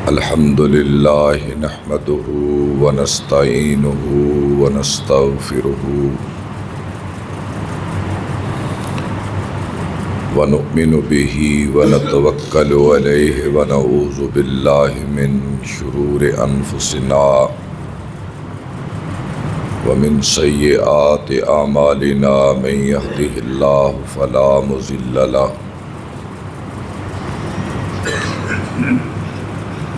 الحمد لله نحمده ونستعينه ونستغفره ونؤمن به ونتوكل عليه ونعوذ بالله من شرور أنفسنا ومن سيئات أعمالنا من يهده الله فلا مضل له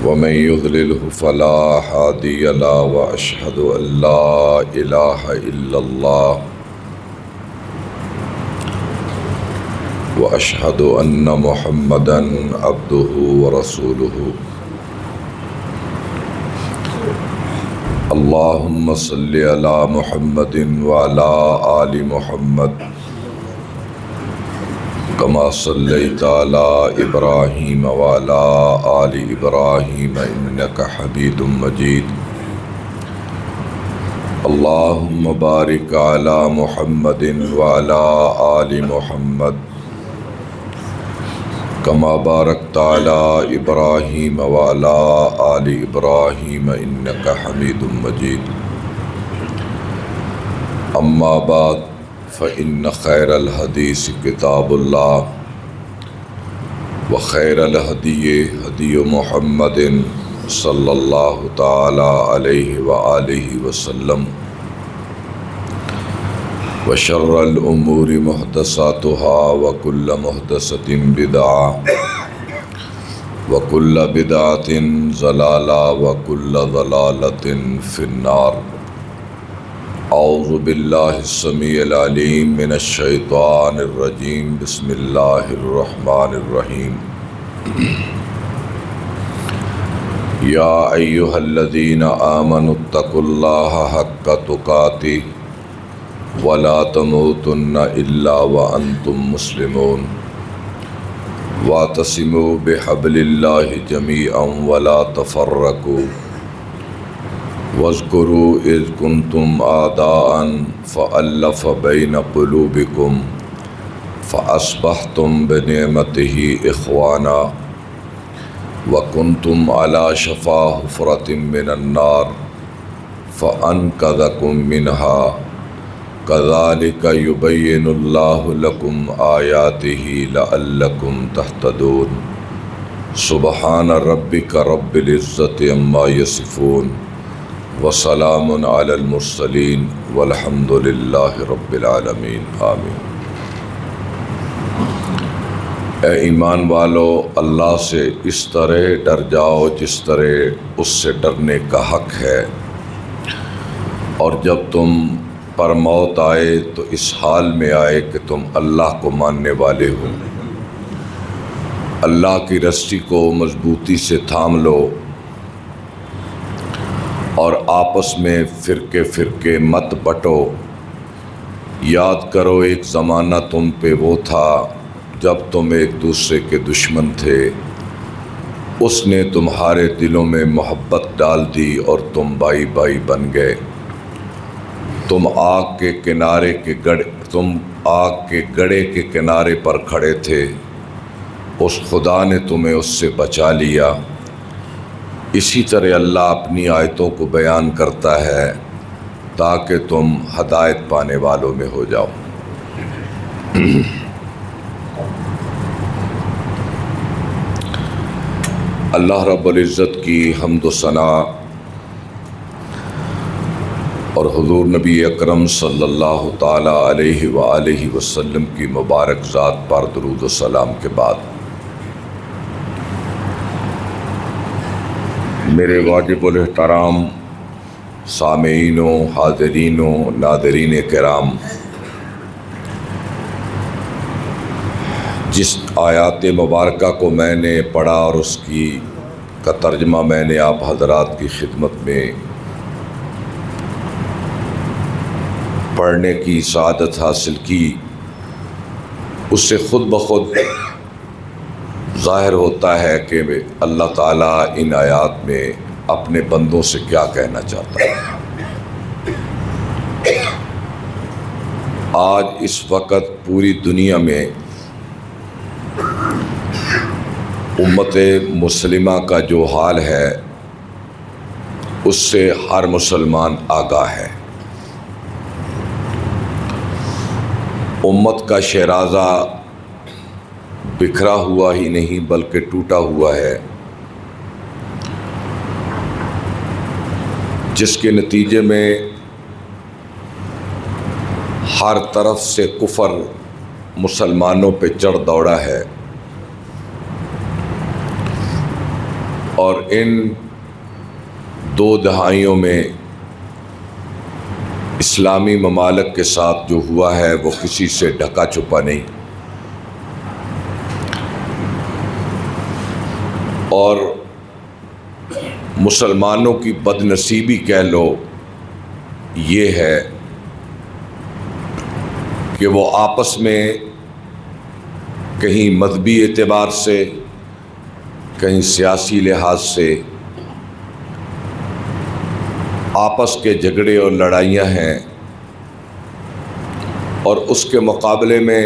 ومن يضلله فلا هادي له وأشهد أن لا إله إلا الله وأشهد أن محمدًا عبده ورسوله اللهم صل على محمد وعلى آل محمد كما صليت على إبراهيم وعلى آل إبراهيم إنك حميد مجيد اللهم بارك على محمد وعلى آل محمد كما باركت على إبراهيم وعلى آل إبراهيم إنك حميد مجيد أما بعد فإن خير الحديث كتاب الله وخير الهدي هدي محمد صلى الله تعالى عليه وآله وسلم وشر الأمور محدثاتها وكل محدثة بدعة وكل بدعة ضلالة وكل ضلالة في النار اعوذ باللہ السمیع العلیم من الشیطان الرجیم بسم اللہ الرحمن الرحیم یا ایہا الذین آمنوا اتقوا اللہ حق تقاتہ ولا تموتن الا وانتم مسلمون واعتصموا بحبل اللہ جمیعا ولا تفرقوا واذکروا اذ کنتم اعداء فألف بین قلوبکم فاصبحتم بنعمتہ اخوانا وکنتم علی شفا حفرۃ من النار فانقذکم منہا کذالک یبین اللہ لکم آیاتہ لعلکم تہتدون سبحان ربک رب العزۃ عما یصفون وسلام علی المرسلین والحمد للہ رب العالمین آمین۔ اے ایمان والو، اللہ سے اس طرح ڈر جاؤ جس طرح اس سے ڈرنے کا حق ہے، اور جب تم پر موت آئے تو اس حال میں آئے کہ تم اللہ کو ماننے والے ہو۔ اللہ کی رسی کو مضبوطی سے تھام لو اور آپس میں فرقے فرقے مت بٹو۔ یاد کرو ایک زمانہ تم پہ وہ تھا جب تم ایک دوسرے کے دشمن تھے، اس نے تمہارے دلوں میں محبت ڈال دی اور تم بھائی بھائی بن گئے۔ تم آگ کے گڑھے کے کنارے پر کھڑے تھے، اس خدا نے تمہیں اس سے بچا لیا۔ اسی طرح اللہ اپنی آیتوں کو بیان کرتا ہے تاکہ تم ہدایت پانے والوں میں ہو جاؤ۔ اللہ رب العزت کی حمد و ثنا اور حضور نبی اکرم صلی اللہ تعالیٰ علیہ وآلہ وسلم کی مبارک ذات پر درود و سلام کے بعد میرے واجب الاحترام سامعین و حاضرین و ناظرین کرام، جس آیات مبارکہ کو میں نے پڑھا اور اس کا ترجمہ میں نے آپ حضرات کی خدمت میں پڑھنے کی سعادت حاصل کی، اس سے خود بخود ظاہر ہوتا ہے کہ اللہ تعالیٰ ان آیات میں اپنے بندوں سے کیا کہنا چاہتا ہے۔ آج اس وقت پوری دنیا میں امت مسلمہ کا جو حال ہے اس سے ہر مسلمان آگاہ ہے۔ امت کا شیرازہ بکھرا ہوا ہی نہیں بلکہ ٹوٹا ہوا ہے، جس کے نتیجے میں ہر طرف سے کفر مسلمانوں پہ چڑھ دوڑا ہے، اور ان 2 دہائیوں میں اسلامی ممالک کے ساتھ جو ہوا ہے وہ کسی سے ڈھکا چھپا نہیں، اور مسلمانوں کی بد نصیبی کہہ لو یہ ہے کہ وہ آپس میں کہیں مذہبی اعتبار سے، کہیں سیاسی لحاظ سے آپس کے جھگڑے اور لڑائیاں ہیں، اور اس کے مقابلے میں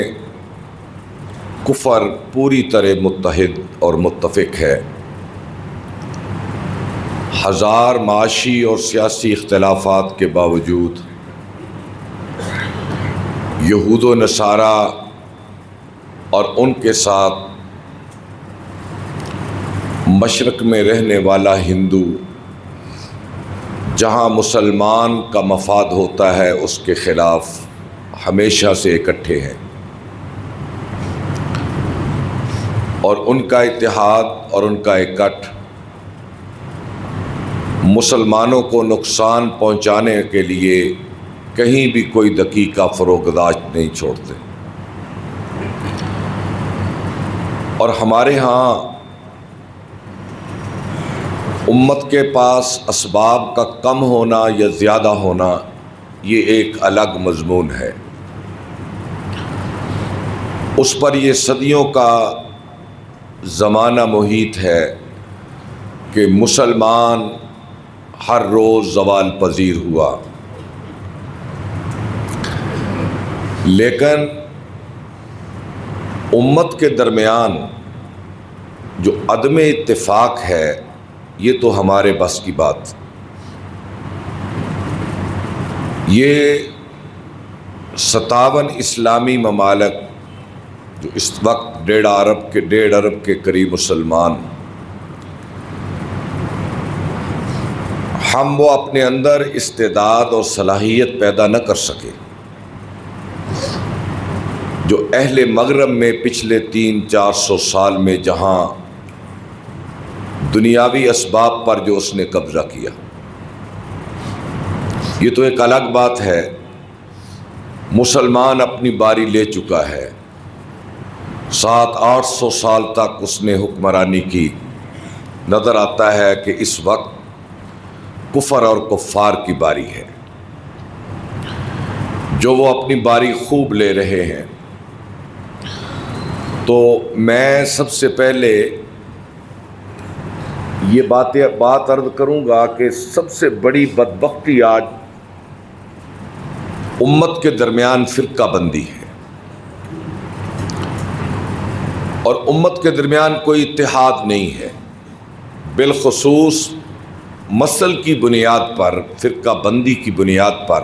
کفر پوری طرح متحد اور متفق ہے۔ ہزار معاشی اور سیاسی اختلافات کے باوجود یہود و نصارہ اور ان کے ساتھ مشرق میں رہنے والا ہندو جہاں مسلمان کا مفاد ہوتا ہے اس کے خلاف ہمیشہ سے اکٹھے ہیں، اور ان کا اتحاد اور ان کا اکٹھ مسلمانوں کو نقصان پہنچانے کے لیے کہیں بھی کوئی دقیقہ فروگزاشت نہیں چھوڑتے۔ اور ہمارے ہاں امت کے پاس اسباب کا کم ہونا یا زیادہ ہونا یہ ایک الگ مضمون ہے، اس پر یہ صدیوں کا زمانہ محیط ہے کہ مسلمان ہر روز زوال پذیر ہوا، لیکن امت کے درمیان جو عدم اتفاق ہے یہ تو ہمارے بس کی بات۔ یہ 57 اسلامی ممالک جو اس وقت 1.5 ارب کے قریب مسلمان، ہم وہ اپنے اندر استعداد اور صلاحیت پیدا نہ کر سکے جو اہل مغرب میں پچھلے 300-400 سال میں جہاں دنیاوی اسباب پر جو اس نے قبضہ کیا۔ یہ تو ایک الگ بات ہے، مسلمان اپنی باری لے چکا ہے، 700-800 سال تک اس نے حکمرانی کی۔ نظر آتا ہے کہ اس وقت کفر اور کفار کی باری ہے جو وہ اپنی باری خوب لے رہے ہیں۔ تو میں سب سے پہلے یہ بات عرض کروں گا کہ سب سے بڑی بدبختی آج امت کے درمیان فرقہ بندی ہے، اور امت کے درمیان کوئی اتحاد نہیں ہے، بالخصوص مسل کی بنیاد پر، فرقہ بندی کی بنیاد پر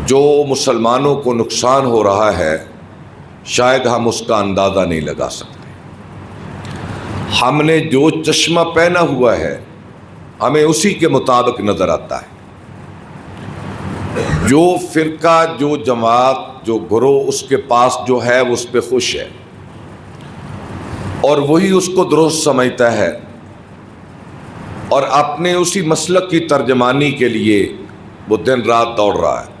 جو مسلمانوں کو نقصان ہو رہا ہے شاید ہم اس کا اندازہ نہیں لگا سکتے۔ ہم نے جو چشمہ پہنا ہوا ہے ہمیں اسی کے مطابق نظر آتا ہے، جو فرقہ، جو جماعت، جو گروہ اس کے پاس جو ہے وہ اس پہ خوش ہے، اور وہی اس کو درست سمجھتا ہے، اور اپنے اسی مسلک کی ترجمانی کے لیے وہ دن رات دوڑ رہا ہے۔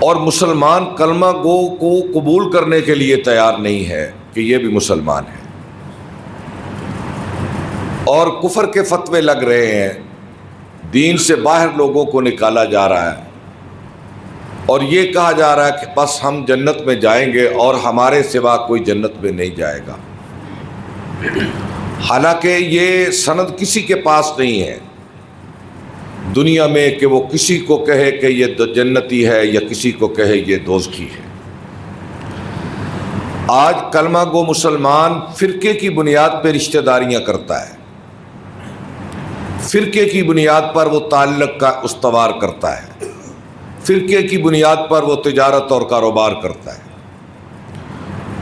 اور مسلمان کلمہ گو کو قبول کرنے کے لیے تیار نہیں ہے کہ یہ بھی مسلمان ہے، اور کفر کے فتوے لگ رہے ہیں، دین سے باہر لوگوں کو نکالا جا رہا ہے، اور یہ کہا جا رہا ہے کہ بس ہم جنت میں جائیں گے اور ہمارے سوا کوئی جنت میں نہیں جائے گا، حالانکہ یہ سند کسی کے پاس نہیں ہے دنیا میں کہ وہ کسی کو کہے کہ یہ جنتی ہے یا کسی کو کہے یہ دوزخی ہے۔ آج کلمہ گو مسلمان فرقے کی بنیاد پہ رشتہ داریاں کرتا ہے، فرقے کی بنیاد پر وہ تعلق کا استوار کرتا ہے، فرقے کی بنیاد پر وہ تجارت اور کاروبار کرتا ہے،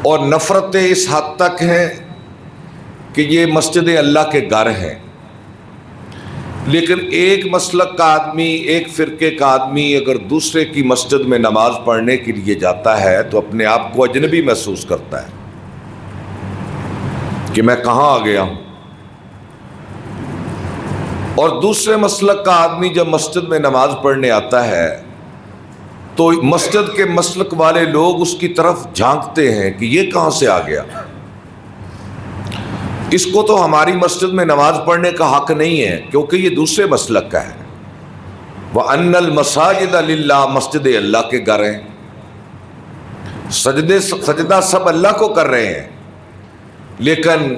اور نفرتیں اس حد تک ہیں کہ یہ مسجد اللہ کے گھر ہیں، لیکن ایک مسلک کا آدمی، ایک فرقے کا آدمی اگر دوسرے کی مسجد میں نماز پڑھنے کے لیے جاتا ہے تو اپنے آپ کو اجنبی محسوس کرتا ہے کہ میں کہاں آ گیا ہوں، اور دوسرے مسلک کا آدمی جب مسجد میں نماز پڑھنے آتا ہے تو مسجد کے مسلک والے لوگ اس کی طرف جھانکتے ہیں کہ یہ کہاں سے آ گیا، اس کو تو ہماری مسجد میں نماز پڑھنے کا حق نہیں ہے کیونکہ یہ دوسرے مسلک کا ہے۔ وَأَنَّ الْمَسَاجِدَ لِلَّهِ، مسجد اللہ کے گھر ہیں، سجدہ سب اللہ کو کر رہے ہیں، لیکن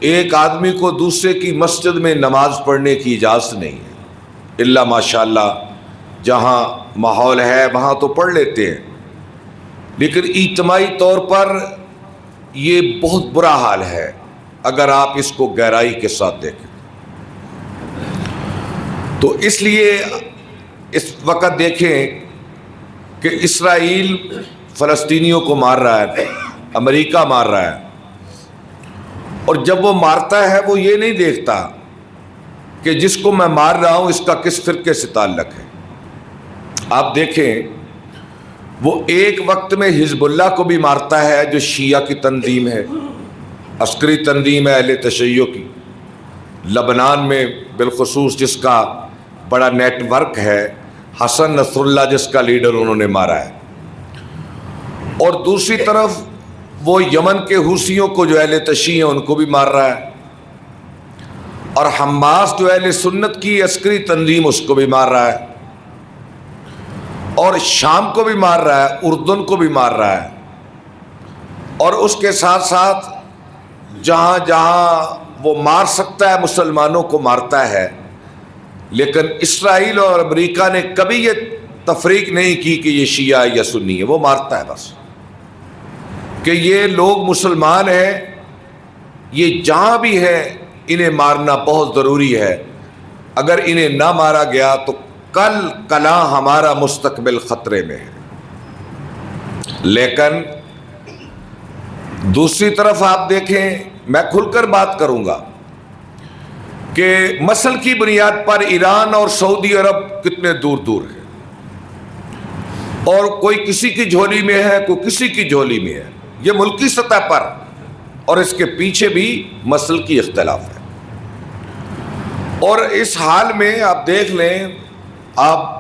ایک آدمی کو دوسرے کی مسجد میں نماز پڑھنے کی اجازت نہیں ہے، الا ماشاءاللہ جہاں ماحول ہے وہاں تو پڑھ لیتے ہیں، لیکن اجتماعی طور پر یہ بہت برا حال ہے اگر آپ اس کو گہرائی کے ساتھ دیکھیں۔ تو اس لیے اس وقت دیکھیں کہ اسرائیل فلسطینیوں کو مار رہا ہے، امریکہ مار رہا ہے، اور جب وہ مارتا ہے وہ یہ نہیں دیکھتا کہ جس کو میں مار رہا ہوں اس کا کس فرقے سے تعلق ہے۔ آپ دیکھیں وہ ایک وقت میں حزب اللہ کو بھی مارتا ہے جو شیعہ کی تنظیم ہے، عسکری تنظیم ہے اہل تشیع کی، لبنان میں بالخصوص جس کا بڑا نیٹ ورک ہے، حسن نصر اللہ جس کا لیڈر انہوں نے مارا ہے، اور دوسری طرف وہ یمن کے حوثیوں کو جو اہل تشیع ہیں ان کو بھی مار رہا ہے، اور حماس جو اہل سنت کی عسکری تنظیم اس کو بھی مار رہا ہے، اور شام کو بھی مار رہا ہے، اردن کو بھی مار رہا ہے، اور اس کے ساتھ ساتھ جہاں جہاں وہ مار سکتا ہے مسلمانوں کو مارتا ہے، لیکن اسرائیل اور امریکہ نے کبھی یہ تفریق نہیں کی کہ یہ شیعہ یا سنی ہے، وہ مارتا ہے بس کہ یہ لوگ مسلمان ہیں، یہ جہاں بھی ہیں انہیں مارنا بہت ضروری ہے، اگر انہیں نہ مارا گیا تو کل کلا ہمارا مستقبل خطرے میں ہے۔ لیکن دوسری طرف آپ دیکھیں، میں کھل کر بات کروں گا کہ مسل کی بنیاد پر ایران اور سعودی عرب کتنے دور دور ہیں، اور کوئی کسی کی جھولی میں ہے، کوئی کسی کی جھولی میں ہے، یہ ملکی سطح پر، اور اس کے پیچھے بھی مسل کی اختلاف ہے۔ اور اس حال میں آپ دیکھ لیں،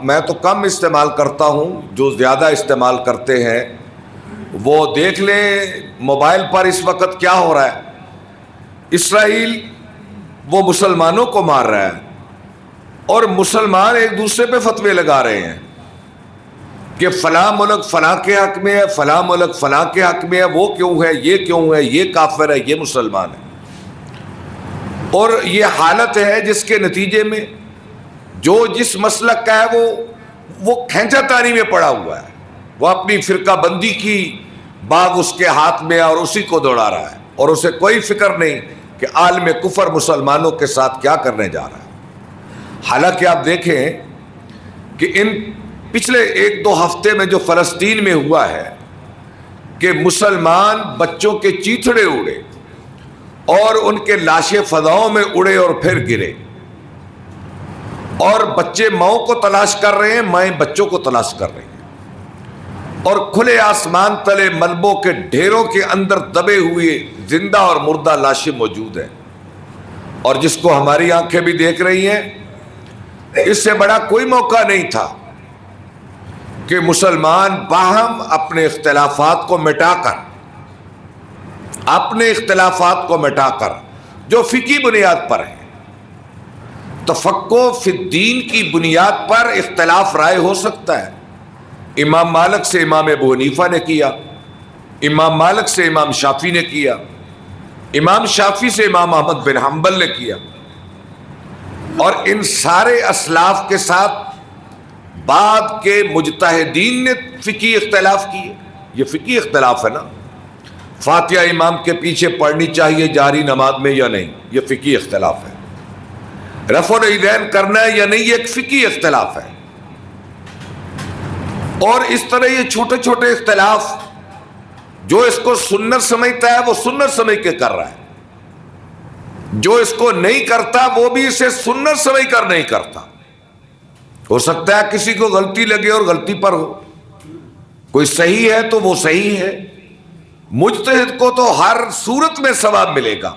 میں تو کم استعمال کرتا ہوں، جو زیادہ استعمال کرتے ہیں وہ دیکھ لیں موبائل پر اس وقت کیا ہو رہا ہے۔ اسرائیل وہ مسلمانوں کو مار رہا ہے، اور مسلمان ایک دوسرے پہ فتوے لگا رہے ہیں کہ فلاں ملک فلاں کے حق میں ہے، فلاں ملک فلاں کے حق میں ہے، وہ کیوں ہے، یہ کیوں ہے، یہ کافر ہے، یہ مسلمان ہے۔ اور یہ حالت ہے جس کے نتیجے میں جو جس مسلک کا ہے وہ کھینچا تانی میں پڑا ہوا ہے، وہ اپنی فرقہ بندی کی باغ اس کے ہاتھ میں اور اسی کو دوڑا رہا ہے، اور اسے کوئی فکر نہیں کہ عالم کفر مسلمانوں کے ساتھ کیا کرنے جا رہا ہے۔ حالانکہ آپ دیکھیں کہ ان پچھلے 1-2 ہفتے میں جو فلسطین میں ہوا ہے کہ مسلمان بچوں کے چیتھڑے اڑے اور ان کے لاشیں فضاؤں میں اڑے اور پھر گرے، اور بچے ماؤں کو تلاش کر رہے ہیں، مائیں بچوں کو تلاش کر رہی ہیں، اور کھلے آسمان تلے ملبوں کے ڈھیروں کے اندر دبے ہوئے زندہ اور مردہ لاشیں موجود ہیں، اور جس کو ہماری آنکھیں بھی دیکھ رہی ہیں، اس سے بڑا کوئی موقع نہیں تھا کہ مسلمان باہم اپنے اختلافات کو مٹا کر جو فقہی بنیاد پر ہے، تفقہ فی الدین کی بنیاد پر اختلاف رائے ہو سکتا ہے۔ امام مالک سے امام ابو حنیفہ نے کیا، امام مالک سے امام شافعی نے کیا، امام شافعی سے امام احمد بن حنبل نے کیا، اور ان سارے اسلاف کے ساتھ بعد کے مجتہدین نے فقہی اختلاف کیے۔ یہ فقہی اختلاف ہے نا، فاتحہ امام کے پیچھے پڑھنی چاہیے جاری نماز میں یا نہیں، یہ فقہی اختلاف ہے۔ رفع الیدین کرنا ہے یا نہیں، یہ ایک فقہی اختلاف ہے۔ اور اس طرح یہ چھوٹے چھوٹے اختلاف، جو اس کو سنت سمجھتا ہے وہ سنت سمجھ کے کر رہا ہے، جو اس کو نہیں کرتا وہ بھی اسے سنت سمجھ کر نہیں کرتا۔ ہو سکتا ہے کسی کو غلطی لگے اور غلطی پر ہو، کوئی صحیح ہے تو وہ صحیح ہے۔ مجتہد کو تو ہر صورت میں ثواب ملے گا۔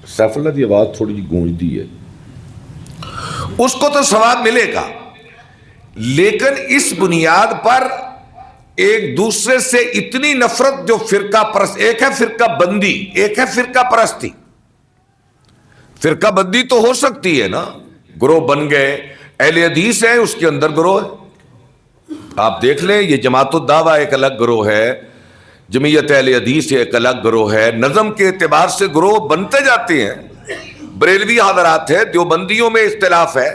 سیف اللہ کی آواز تھوڑی جی گونجتی ہے، اس کو تو ثواب ملے گا، لیکن اس بنیاد پر ایک دوسرے سے اتنی نفرت، جو فرقہ پرست، ایک ہے فرقہ بندی، ایک ہے فرقہ پرستی۔ فرقہ بندی تو ہو سکتی ہے نا، گروہ بن گئے، اہل حدیث ہے اس کے اندر گروہ ہے، آپ دیکھ لیں، یہ جماعت الدعوہ ایک الگ گروہ ہے، جمعیت اہل حدیث ایک الگ گروہ ہے، نظم کے اعتبار سے گروہ بنتے جاتے ہیں۔ بریلوی حضرات ہے، دیوبندیوں میں اختلاف ہے،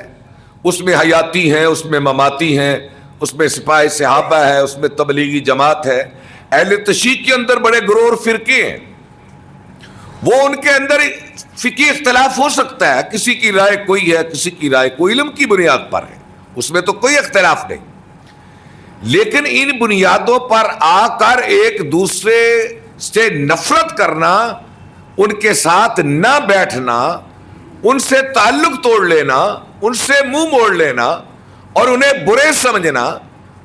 اس میں حیاتی ہیں، اس میں مماتی ہیں، اس میں سپاہ صحابہ ہے، اس میں تبلیغی جماعت ہے۔ اہل تشیع کے اندر بڑے گروہ اور فرقے ہیں، وہ ان کے اندر فقہی اختلاف ہو سکتا ہے، کسی کی رائے کوئی ہے، کسی کی رائے کوئی، علم کی بنیاد پر ہے، اس میں تو کوئی اختلاف نہیں۔ لیکن ان بنیادوں پر آ کر ایک دوسرے سے نفرت کرنا، ان کے ساتھ نہ بیٹھنا، ان سے تعلق توڑ لینا، ان سے منہ موڑ لینا اور انہیں برے سمجھنا،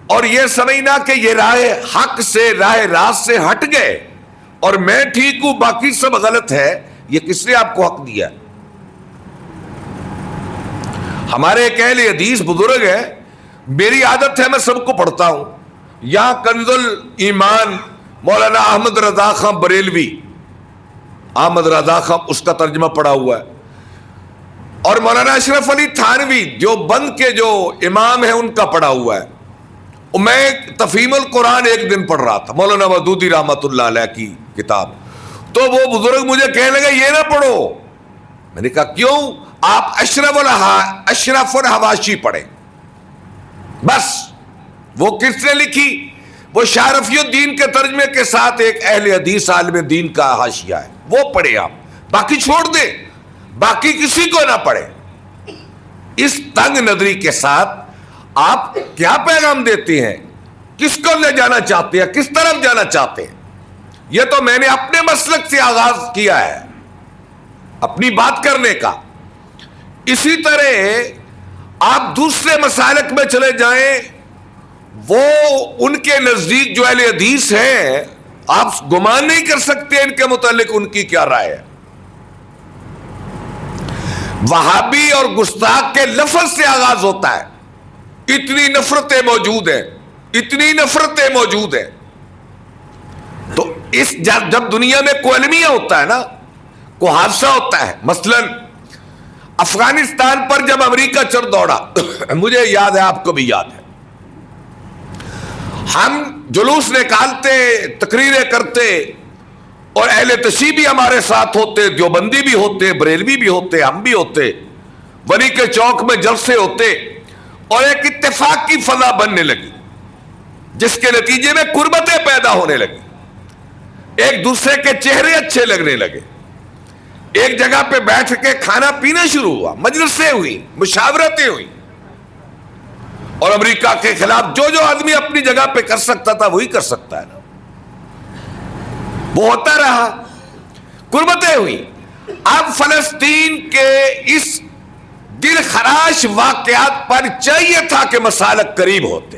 اور یہ سمجھنا کہ یہ راہ حق سے، راہ راست سے ہٹ گئے اور میں ٹھیک ہوں باقی سب غلط ہے، یہ کس نے آپ کو حق دیا؟ ہمارے ایک اہل حدیث بزرگ ہے، میری عادت ہے میں سب کو پڑھتا ہوں، یہاں کنز الایمان مولانا احمد رضا خان بریلوی، احمد رضا خان، اس کا ترجمہ پڑھا ہوا ہے، اور مولانا اشرف علی تھانوی جو بند کے جو امام ہیں ان کا پڑھا ہوا ہے۔ میں تفہیم القرآن ایک دن پڑھ رہا تھا، مولانا ودودی رحمۃ اللہ علیہ کی کتاب، تو وہ بزرگ مجھے کہنے لگا یہ نہ پڑھو۔ میں نے کہا کیوں؟ آپ اشرف الحواشی پڑھیں بس۔ وہ کس نے لکھی؟ وہ شاہ رفیع الدین کے ترجمے کے ساتھ ایک اہل حدیث عالم دین کا حاشیہ ہے، وہ پڑھیں آپ، باقی چھوڑ دیں، باقی کسی کو نہ پڑھیں۔ اس تنگ نظری کے ساتھ آپ کیا پیغام دیتے ہیں؟ کس کو لے جانا چاہتے ہیں؟ کس طرف جانا چاہتے ہیں؟ یہ تو میں نے اپنے مسلک سے آغاز کیا ہے اپنی بات کرنے کا۔ اسی طرح آپ دوسرے مسالک میں چلے جائیں، وہ ان کے نزدیک جو اہل حدیث ہیں، آپ گمان نہیں کر سکتے ان کے متعلق ان کی کیا رائے ہے۔ وہابی اور گستاخ کے لفظ سے آغاز ہوتا ہے، اتنی نفرتیں موجود ہیں، اتنی نفرتیں موجود ہیں۔ تو اس جب دنیا میں کوئی المیہ ہوتا ہے نا، کوئی حادثہ ہوتا ہے، مثلا افغانستان پر جب امریکہ چڑھ دوڑا، مجھے یاد ہے، آپ کو بھی یاد ہے، ہم جلوس نکالتے، تقریریں کرتے، اور اہل تشیع بھی ہمارے ساتھ ہوتے، دیوبندی بھی ہوتے، بریلوی بھی ہوتے، ہم بھی ہوتے، ولی کے چوک میں جلسے ہوتے، اور ایک اتفاق کی فضا بننے لگی، جس کے نتیجے میں قربتیں پیدا ہونے لگی، ایک دوسرے کے چہرے اچھے لگنے لگے، ایک جگہ پہ بیٹھ کے کھانا پینا شروع ہوا، مجلسیں ہوئی، مشاورتیں ہوئی، اور امریکہ کے خلاف جو آدمی اپنی جگہ پہ کر سکتا تھا وہی کر سکتا ہے نا، وہ ہوتا رہا، قربتیں ہوئی۔ اب فلسطین کے اس دل خراش واقعات پر چاہیے تھا کہ مسالک قریب ہوتے،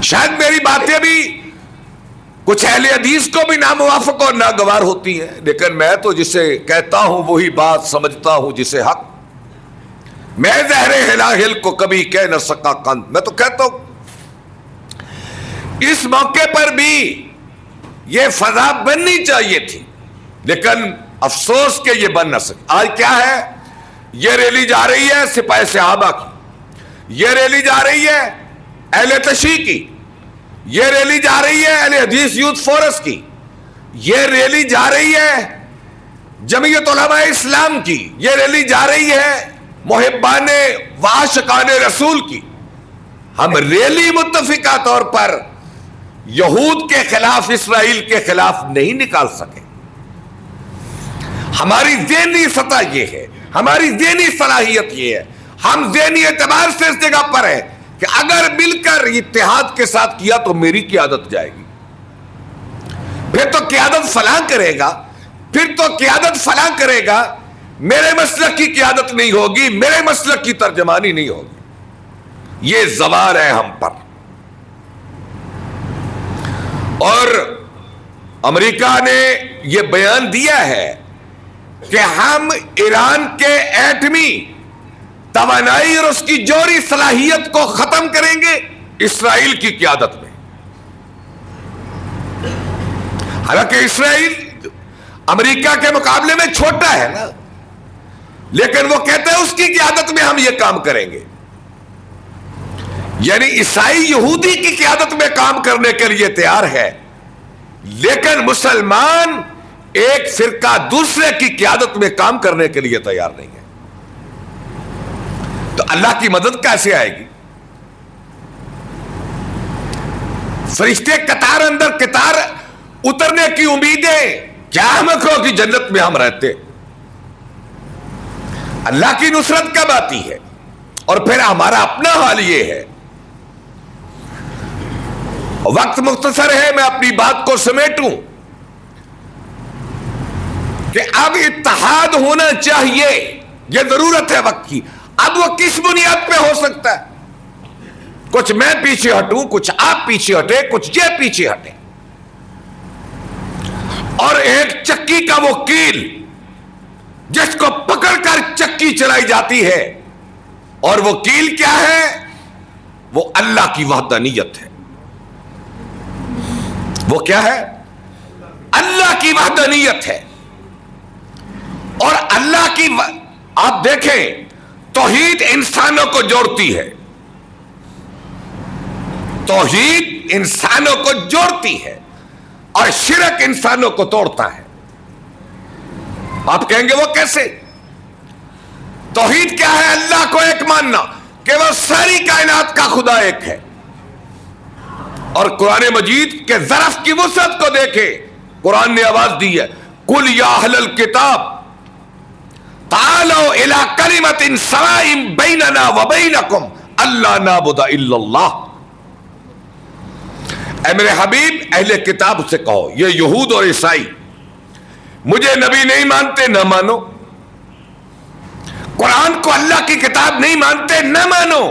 شاید میری باتیں بھی کچھ اہل حدیث کو بھی ناموافق اور ناگوار ہوتی ہیں، لیکن میں تو جسے کہتا ہوں وہی بات سمجھتا ہوں جسے حق۔ میں زہر ہلاہل کو کبھی کہہ نہ سکا قند، میں تو کہتا ہوں اس موقع پر بھی یہ فضا بننی چاہیے تھی، لیکن افسوس کہ یہ بن نہ سکی۔ آج کیا ہے؟ یہ ریلی جا رہی ہے سپاہ صحابہ کی، یہ ریلی جا رہی ہے اہل تشیع کی، یہ ریلی جا رہی ہے اہل حدیث یوتھ فورس کی، یہ ریلی جا رہی ہے جمعیت علماء اسلام کی، یہ ریلی جا رہی ہے محبان و عاشقان رسول کی۔ ہم ریلی متفقہ طور پر یہود کے خلاف، اسرائیل کے خلاف نہیں نکال سکے. ہماری ذہنی سطح یہ ہے، ہماری ذہنی صلاحیت یہ ہے، ہم ذہنی اعتبار سے اس جگہ پر ہے کہ اگر مل کر اتحاد کے ساتھ کیا تو میری قیادت جائے گی، پھر تو قیادت فلاں کرے گا، پھر تو قیادت فلاں کرے گا، میرے مسلک کی قیادت نہیں ہوگی، میرے مسلک کی ترجمانی نہیں ہوگی. یہ زوار ہے ہم پر. اور امریکہ نے یہ بیان دیا ہے کہ ہم ایران کے ایٹمی توانائی اور اس کی جوہری صلاحیت کو ختم کریں گے اسرائیل کی قیادت میں. حالانکہ اسرائیل امریکہ کے مقابلے میں چھوٹا ہے نا، لیکن وہ کہتے ہیں اس کی قیادت میں ہم یہ کام کریں گے. یعنی عیسائی یہودی کی قیادت میں کام کرنے کے لیے تیار ہے، لیکن مسلمان ایک فرقہ دوسرے کی قیادت میں کام کرنے کے لیے تیار نہیں ہے. تو اللہ کی مدد کیسے آئے گی؟ فرشتے قطار اندر قطار اترنے کی امیدیں کیا ہم کو کہ جنت میں ہم رہتے. اللہ کی نصرت کب آتی ہے؟ اور پھر ہمارا اپنا حال یہ ہے. وقت مختصر ہے، میں اپنی بات کو سمیٹوں کہ اب اتحاد ہونا چاہیے، یہ ضرورت ہے وقت کی. اب وہ کس بنیاد پہ ہو سکتا ہے؟ کچھ میں پیچھے ہٹوں، کچھ آپ پیچھے ہٹے، کچھ یہ پیچھے ہٹے، اور ایک چکی کا وہ کیل جس کو پکڑ کر چکی چلائی جاتی ہے، اور وہ کیل کیا ہے؟ وہ اللہ کی وحدانیت ہے. وہ کیا ہے؟ اللہ کی وحدانیت ہے. اور اللہ کی آپ دیکھیں، توحید انسانوں کو جوڑتی ہے، توحید انسانوں کو جوڑتی ہے، اور شرک انسانوں کو توڑتا ہے. آپ کہیں گے وہ کیسے؟ توحید کیا ہے؟ اللہ کو ایک ماننا کہ وہ ساری کائنات کا خدا ایک ہے. اور قرآن مجید کے ظرف کی وسعت کو دیکھے، قرآن نے آواز دی ہے، قل یا اہل الکتاب تعالوا الی کلمۃ سواء بیننا وبینکم الا نعبد الا اللہ. اے میرے حبیب اہل کتاب سے کہو، یہ یہود اور عیسائی مجھے نبی نہیں مانتے، نہ مانو. قرآن کو اللہ کی کتاب نہیں مانتے، نہ مانو.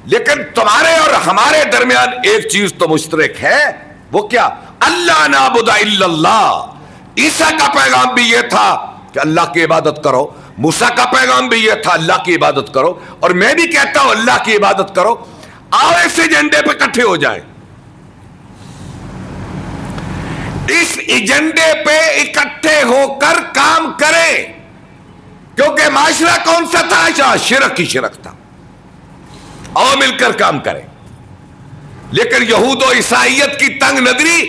لیکن تمہارے اور ہمارے درمیان ایک چیز تو مشترک ہے، وہ کیا؟ اللہ نعبد الا اللہ. عیسیٰ کا پیغام بھی یہ تھا کہ اللہ کی عبادت کرو، موسیٰ کا پیغام بھی یہ تھا اللہ کی عبادت کرو، اور میں بھی کہتا ہوں اللہ کی عبادت کرو. آؤ اس ایجنڈے پہ اکٹھے ہو جائیں، اس ایجنڈے پہ اکٹھے ہو کر کام کریں. کیونکہ معاشرہ کون سا تھا؟ شرک ہی شرک تھا. آؤ مل کر کام کریں. لیکن یہود و عیسائیت کی تنگ نظری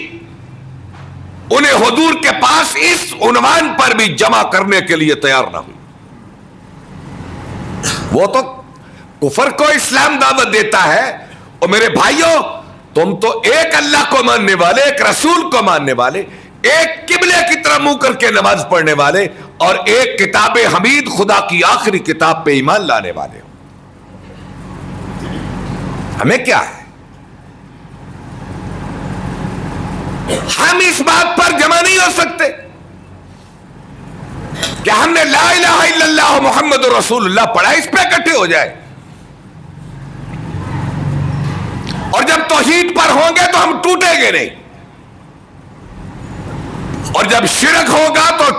انہیں حضور کے پاس اس عنوان پر بھی جمع کرنے کے لیے تیار نہ ہوئی. وہ تو کفر کو اسلام دعوت دیتا ہے. اور میرے بھائیوں، تم تو ایک اللہ کو ماننے والے، ایک رسول کو ماننے والے، ایک قبلے کی طرف منہ کر کے نماز پڑھنے والے، اور ایک کتاب حمید خدا کی آخری کتاب پہ ایمان لانے والے ہو. ہمیں کیا ہے؟ ہم اس بات پر جمع نہیں ہو سکتے کہ ہم نے لا الہ الا اللہ محمد رسول اللہ پڑھا، اس پہ اکٹھے ہو جائے. اور جب توحید پر ہوں گے تو ہم ٹوٹیں گے نہیں، اور جب شرک ہوگا تو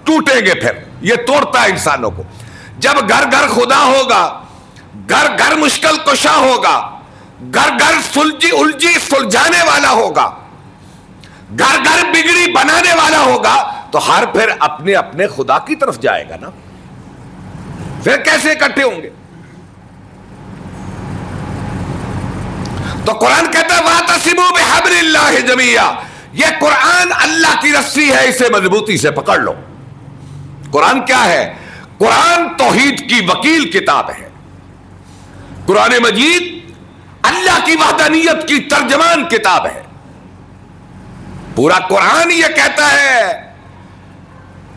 ٹوٹیں گے. پھر یہ توڑتا ہے انسانوں کو. جب گھر گھر خدا ہوگا، گھر گھر مشکل کشا ہوگا، گھر گھر الجھی سلجھانے والا ہوگا، گھر گھر بگڑی بنانے والا ہوگا، تو ہر پھر اپنے اپنے خدا کی طرف جائے گا نا. پھر کیسے اکٹھے ہوں گے؟ تو قرآن کہتا ہے وَاعْتَصِمُوا بِحَبْلِ اللَّهِ جَمِيعًا. یہ قرآن اللہ کی رسی ہے، اسے مضبوطی سے پکڑ لو. قرآن کیا ہے؟ قرآن توحید کی وکیل کتاب ہے. قرآن مجید اللہ کی وحدانیت کی ترجمان کتاب ہے. پورا قرآن یہ کہتا ہے،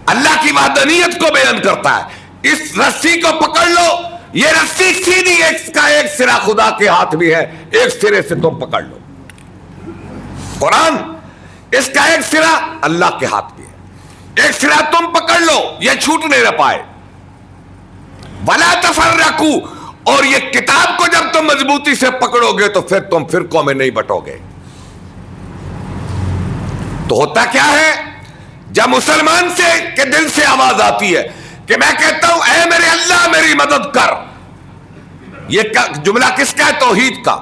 اللہ کی وحدانیت کو بیان کرتا ہے، اس رسی کو پکڑ لو، یہ رسی سیدھی، ایک کا ایک سرا خدا کے ہاتھ بھی ہے، ایک سرے سے تم پکڑ لو۔ قرآن اس کا ایک سرا اللہ کے ہاتھ بھی ہے، ایک سرا تم پکڑ لو، یہ چھوٹنے نہ پائے۔ وَلَا تَفَرَّقُوا، اور یہ کتاب کو جب تم مضبوطی سے پکڑو گے تو پھر تم فرقوں میں نہیں بٹو گے۔ تو ہوتا کیا ہے جب مسلمان سے کے دل سے آواز آتی ہے کہ میں کہتا ہوں اے میرے اللہ میری مدد کر، یہ جملہ کس کا ہے؟ توحید کا۔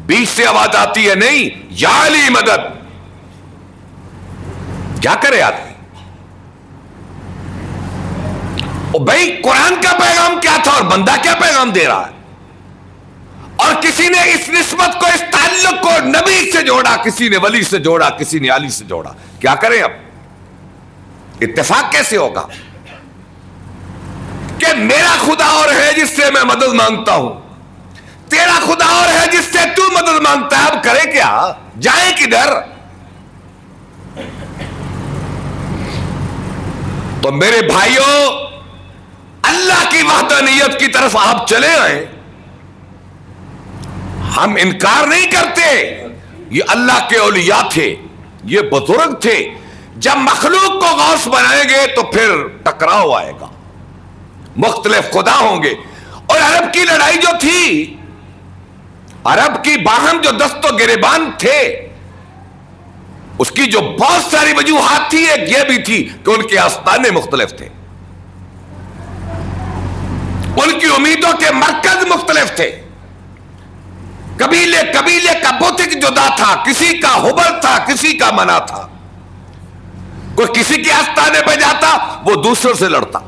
بیچ سے آواز آتی ہے نہیں، یا علی مدد، کیا کرے آدمی؟ بھائی قرآن کا پیغام کیا تھا اور بندہ کیا پیغام دے رہا ہے؟ اور کسی نے اس نسبت کو، اس تعلق کو نبی سے جوڑا، کسی نے ولی سے جوڑا، کسی نے علی سے جوڑا۔ کیا کریں اب؟ اتفاق کیسے ہوگا کہ میرا خدا اور ہے جس سے میں مدد مانگتا ہوں، تیرا خدا اور ہے جس سے تو مدد مانگتا ہے، اب کرے کیا؟ جائیں کدھر؟ تو میرے بھائیوں، اللہ کی وحدانیت کی طرف آپ چلے آئیں، ہم انکار نہیں کرتے، یہ اللہ کے اولیاء تھے، یہ بزرگ تھے، جب مخلوق کو غوث بنائیں گے تو پھر ٹکراؤ آئے گا، مختلف خدا ہوں گے۔ اور عرب کی لڑائی جو تھی، عرب کی باہم جو دست و گریبان تھے، اس کی جو بہت ساری وجوہات تھی، ایک یہ بھی تھی کہ ان کے آستانے مختلف تھے، ان کی امیدوں کے مرکز مختلف تھے، قبیلے کا بتک جدا تھا، کسی کا ہبل تھا، کسی کا منا تھا، کوئی کسی کے آستانے پہ جاتا وہ دوسروں سے لڑتا،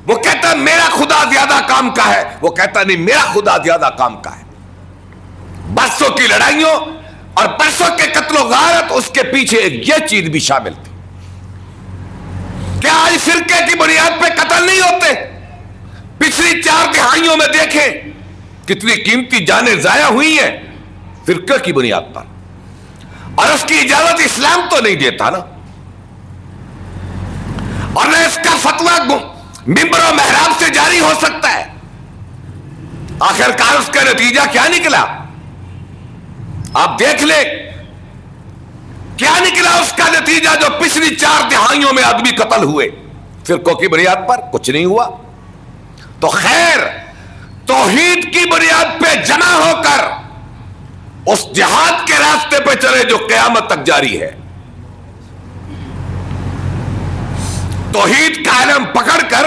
وہ کہتا میرا خدا زیادہ کام کا ہے، وہ کہتا نہیں میرا خدا زیادہ کام کا ہے۔ برسوں کی لڑائیوں اور برسوں کے قتل و غارت، اس کے پیچھے ایک یہ چیز بھی شامل تھی۔ کیا آج فرقے کی بنیاد پہ قتل نہیں ہوتے؟ پچھلی 4 دہائیوں میں دیکھیں کتنی قیمتی جانیں ضائع ہوئی ہیں فرقے کی بنیاد پر، اور اس کی اجازت اسلام تو نہیں دیتا نا، اور نہ اس کا فتویٰ ممبر و محراب سے جاری ہو سکتا ہے۔ آخرکار اس کا نتیجہ کیا نکلا؟ آپ دیکھ لیں کیا نکلا اس کا نتیجہ، جو پچھلی 4 دہائیوں میں آدمی قتل ہوئے فرقوں کی بنیاد پر، کچھ نہیں ہوا۔ تو خیر، توحید کی بنیاد پہ جمع ہو کر اس جہاد کے راستے پہ چلے جو قیامت تک جاری ہے، توحید کا علم پکڑ کر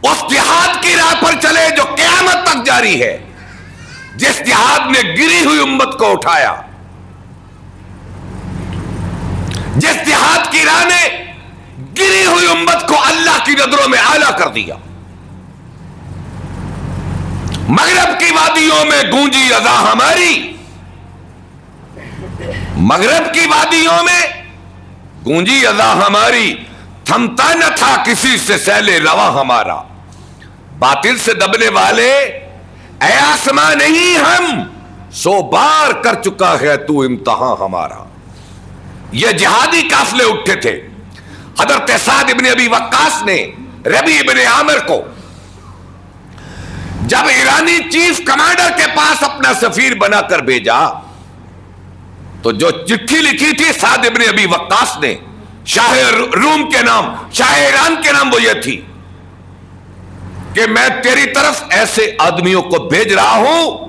اس جہاد کی راہ پر چلے جو قیامت تک جاری ہے، جس جہاد نے گری ہوئی امت کو اٹھایا، جس جہاد کی راہ نے گری ہوئی امت کو اللہ کی نظروں میں اعلیٰ کر دیا۔ مغرب کی وادیوں میں گونجی اذا ہماری، مغرب کی وادیوں میں گونجی اذا ہماری، تھمتا نہ تھا کسی سے سیل رواں ہمارا، باطل سے دبنے والے اے آسماں نہیں ہم، 100 بار کر چکا ہے تو امتحان ہمارا۔ یہ جہادی قافلے اٹھے تھے۔ حضرت سعد ابن ابی وقاص نے ربیع ابن عامر کو جب ایرانی چیف کمانڈر کے پاس اپنا سفیر بنا کر بھیجا تو جو چٹھی لکھی تھی سعد ابن ابی وقاص نے شاہ روم کے نام، شاہ ایران کے نام، وہ یہ تھی کہ میں تیری طرف ایسے آدمیوں کو بھیج رہا ہوں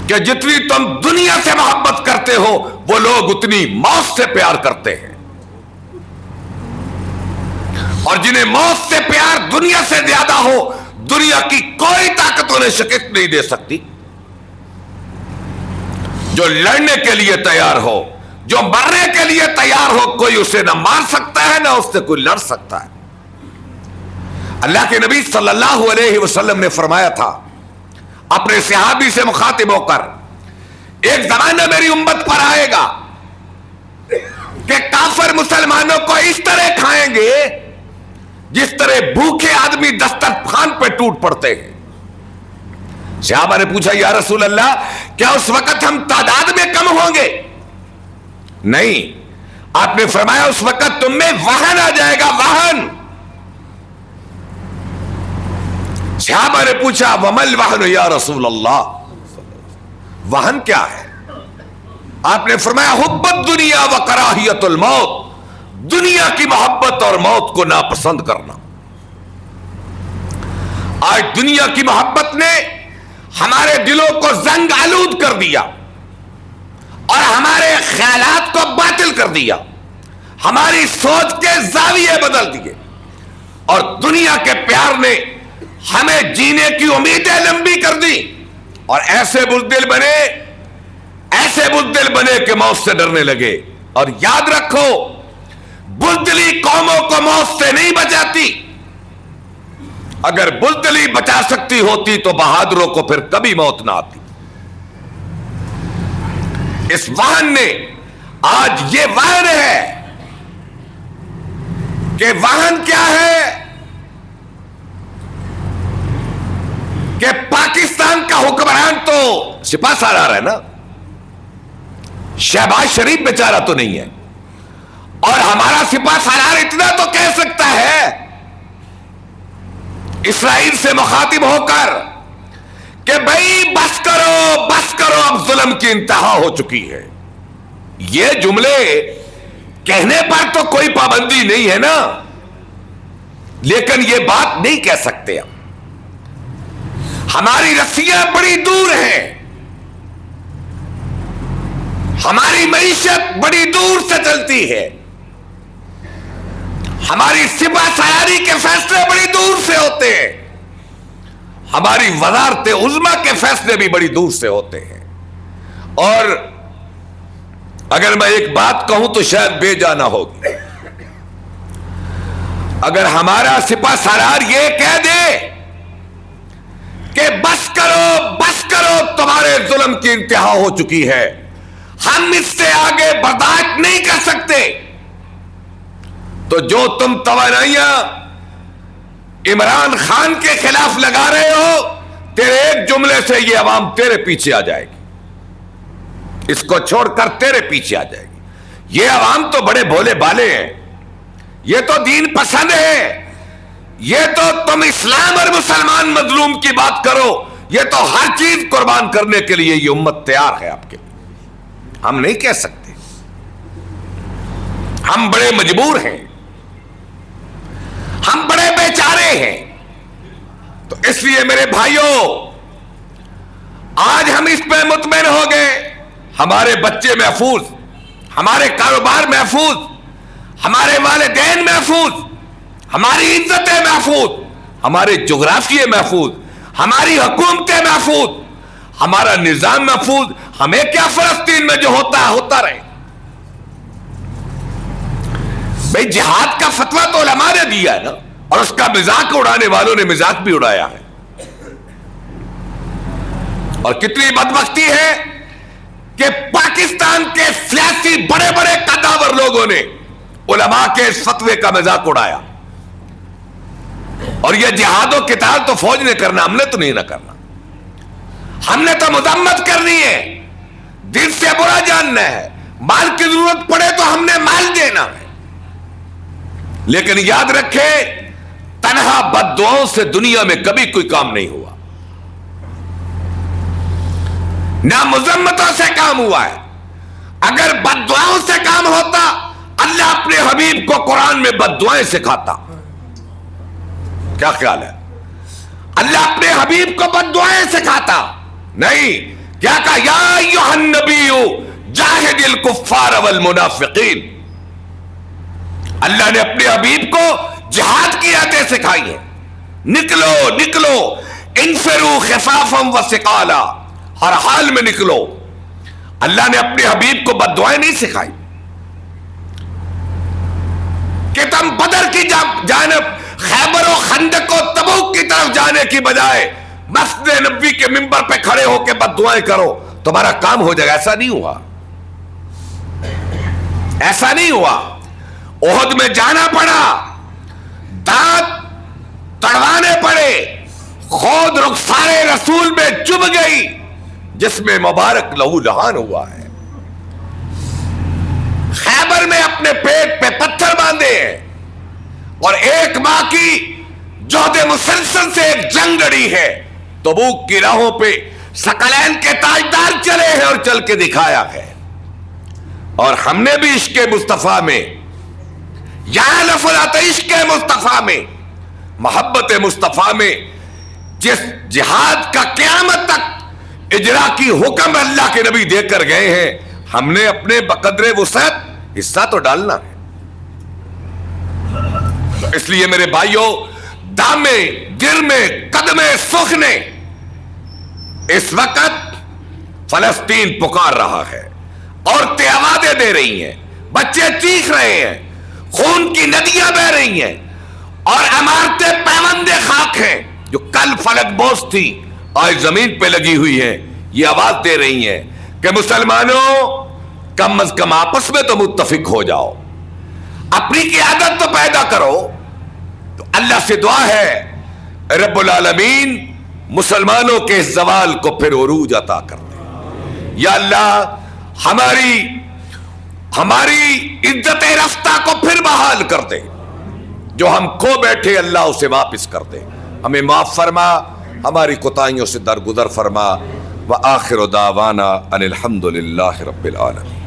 کہ جتنی تم دنیا سے محبت کرتے ہو وہ لوگ اتنی موت سے پیار کرتے ہیں، اور جنہیں موت سے پیار دنیا سے زیادہ ہو، دنیا کی کوئی طاقت انہیں شکست نہیں دے سکتی۔ جو لڑنے کے لیے تیار ہو، جو مرنے کے لیے تیار ہو، کوئی اسے نہ مار سکتا ہے نہ اس سے کوئی لڑ سکتا ہے۔ اللہ کے نبی صلی اللہ علیہ وسلم نے فرمایا تھا اپنے صحابی سے مخاطب ہو کر، ایک زمانہ میری امت پر آئے گا کہ کافر مسلمانوں کو اس طرح کھائیں گے جس طرح بھوکے آدمی دسترخوان پہ ٹوٹ پڑتے ہیں۔ صحابہ نے پوچھا یا رسول اللہ، کیا اس وقت ہم تعداد میں کم ہوں گے؟ نہیں، آپ نے فرمایا اس وقت تم میں وہن آ جائے گا، وہن۔ صحابہ نے پوچھا ومل وہن یا رسول اللہ، وہن کیا ہے؟ آپ نے فرمایا حب الدنیا و کراہیت الموت، دنیا کی محبت اور موت کو ناپسند کرنا۔ آج دنیا کی محبت نے ہمارے دلوں کو زنگ آلود کر دیا اور ہمارے خیالات کو باطل کر دیا، ہماری سوچ کے زاویے بدل دیے، اور دنیا کے پیار نے ہمیں جینے کی امیدیں لمبی کر دی، اور ایسے بزدل بنے کہ موت سے ڈرنے لگے۔ اور یاد رکھو، بزدلی قوموں کو موت سے نہیں بچاتی، اگر بزدلی بچا سکتی ہوتی تو بہادروں کو پھر کبھی موت نہ آتی۔ اس وہن نے، آج یہ وہن ہے کہ وہن کیا ہے کہ پاکستان کا حکمران تو سپاہ سالار ہے نا، شہباز شریف بیچارہ تو نہیں ہے، اور ہمارا سپاہ سالار اتنا تو کہہ سکتا ہے اسرائیل سے مخاطب ہو کر کہ بھائی بس کرو اب ظلم کی انتہا ہو چکی ہے۔ یہ جملے کہنے پر تو کوئی پابندی نہیں ہے نا، لیکن یہ بات نہیں کہہ سکتے ہم، ہماری رسیاں بڑی دور ہیں، ہماری معیشت بڑی دور سے چلتی ہے، ہماری سپاہ سالاری کے فیصلے بڑی دور سے ہوتے ہیں، ہماری وزارت عظمیٰ کے فیصلے بھی بڑی دور سے ہوتے ہیں۔ اور اگر میں ایک بات کہوں تو شاید بے جانا ہوگی، اگر ہمارا سپاہ سالار یہ کہہ دے کہ بس کرو تمہارے ظلم کی انتہا ہو چکی ہے، ہم اس سے آگے برداشت نہیں کر سکتے، تو جو تم توانائیاں عمران خان کے خلاف لگا رہے ہو، تیرے ایک جملے سے یہ عوام تیرے پیچھے آ جائے گی، اس کو چھوڑ کر تیرے پیچھے آ جائے گی۔ یہ عوام تو بڑے بھولے بالے ہیں، یہ تو دین پسند ہے، یہ تو تم اسلام اور مسلمان مظلوم کی بات کرو، یہ تو ہر چیز قربان کرنے کے لیے یہ امت تیار ہے آپ کے لیے۔ ہم نہیں کہہ سکتے، ہم بڑے مجبور ہیں، ہم بڑے بیچارے ہیں۔ تو اس لیے میرے بھائیوں، آج ہم اس پہ مطمئن ہو گئے، ہمارے بچے محفوظ، ہمارے کاروبار محفوظ، ہمارے والدین محفوظ، ہماری عزتیں محفوظ، ہمارے جغرافیے محفوظ، ہماری حکومتیں محفوظ، ہمارا نظام محفوظ۔ ہمیں کیا فلسطین میں جو ہوتا ہے ہوتا رہے۔ بھئی جہاد کا فتویٰ تو علماء نے دیا ہے نا، اور اس کا مذاق اڑانے والوں نے مذاق بھی اڑایا ہے۔ اور کتنی بدبختی ہے کہ پاکستان کے سیاسی بڑے بڑے قداور لوگوں نے علماء کے اس فتوے کا مذاق اڑایا۔ اور یہ جہاد و قتال تو فوج نے کرنا، ہم نے تو نہیں نہ کرنا، ہم نے تو مذمت کرنی ہے، دل سے برا جاننا ہے، مال کی ضرورت پڑے تو ہم نے مال دینا ہے۔ لیکن یاد رکھے، تنہا بد دعاؤں سے دنیا میں کبھی کوئی کام نہیں ہوا، نہ مذمتوں سے کام ہوا ہے۔ اگر بد دعاؤں سے کام ہوتا، اللہ اپنے حبیب کو قرآن میں بد دعائیں سکھاتا۔ کیا خیال ہے؟ اللہ اپنے حبیب کو بد دعائیں سکھاتا نہیں، کیا کہا؟ یا ایھا النبی جاہد الکفار والمنافقین۔ اللہ نے اپنے حبیب کو جہاد کی عادتیں سکھائی ہیں، نکلو انفروا خفافا وثقالا، ہر حال میں نکلو۔ اللہ نے اپنے حبیب کو بد دعائیں نہیں سکھائی کہ تم بدر کی جانب، خیبر و خندق و تبوک کی طرف جانے کی بجائے مسجد نبوی کے منبر پہ کھڑے ہو کے بد دعائیں کرو تمہارا کام ہو جائے گا۔ ایسا نہیں ہوا، ایسا نہیں ہوا۔ احد میں جانا پڑا، دانت تڑوانے پڑے، خود رخسار رسول میں چبھ گئی جس میں مبارک لہو لہان ہوا ہے۔ بغل میں اپنے پیٹ پہ پتھر باندھے ہیں اور ایک ماہ کی جہد مسلسل سے ایک جنگ لڑی ہے. تبوک کی راہوں پہ ثقلین کے تاجدار چلے ہیں اور چل کے دکھایا ہے. اور ہم نے بھی عشق مصطفیٰ میں یا لفظات عشق مصطفیٰ میں محبت مصطفیٰ میں جس جہاد کا قیامت تک اجرا کی حکم اللہ کے نبی دے کر گئے ہیں, ہم نے اپنے بقدر وسعت حصہ تو ڈالنا ہے. اس لیے میرے بھائیوں, دامے گرمے قدمے سخنے, اس وقت فلسطین پکار رہا ہے, عورتیں آوازیں دے رہی ہیں, بچے چیخ رہے ہیں, خون کی ندیاں بہ رہی ہیں, اور عمارتیں پیوند خاک ہیں جو کل فلک بوس تھی آج زمین پہ لگی ہوئی ہیں. یہ آواز دے رہی ہیں کہ مسلمانوں کم از کم آپس میں تو متفق ہو جاؤ, اپنی قیادت تو پیدا کرو. تو اللہ سے دعا ہے رب العالمین مسلمانوں کے زوال کو پھر عروج عطا کر دے. یا اللہ ہماری عزت رفتہ کو پھر بحال کر دے, جو ہم کھو بیٹھے اللہ اسے واپس کر دے. ہمیں معاف فرما, ہماری کوتاہیوں سے درگزر فرما. وآخر دعوانا ان الحمد للہ رب العالمین.